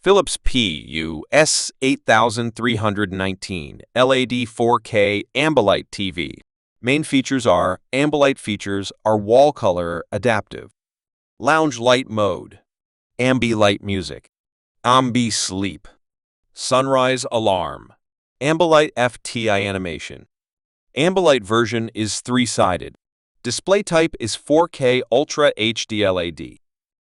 Philips PUS8319 LED 4K Ambilight TV. Main features are Ambilight features are wall color adaptive, lounge light mode, Ambilight music, Ambi sleep, sunrise alarm, Ambilight FTI animation. Ambilight version is 3-sided. Display type is 4K Ultra HD LED.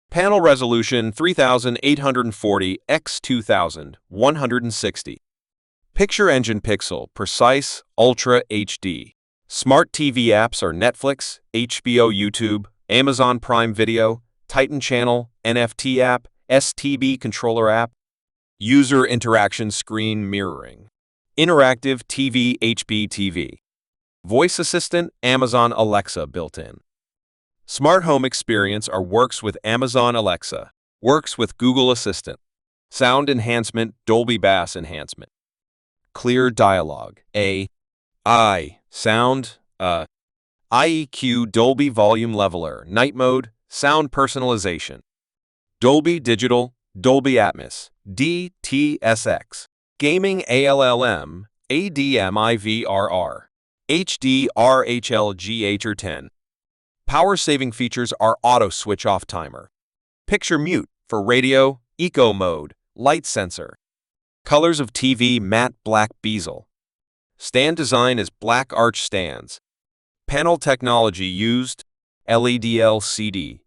Panel resolution 3840 x 2160. Picture engine pixel precise Ultra HD. Smart TV apps are Netflix, HBO, YouTube, Amazon Prime Video, Titan Channel, NFT app, STB controller app. User interaction screen mirroring. Interactive TV HB TV. Voice assistant Amazon Alexa built-in. Smart home experience works with Amazon Alexa, works with Google Assistant. Sound enhancement Dolby Bass enhancement. Clear dialogue AI sound IEQ Dolby volume leveler night mode sound personalization. Dolby Digital Dolby Atmos DTSX gaming ALLM ADMIVRR HD RHLGH10. Power-saving features are auto switch-off timer, picture mute for radio, eco mode, light sensor. Colors of TV matte black bezel. Stand design is black arch stands. Panel technology used LED LCD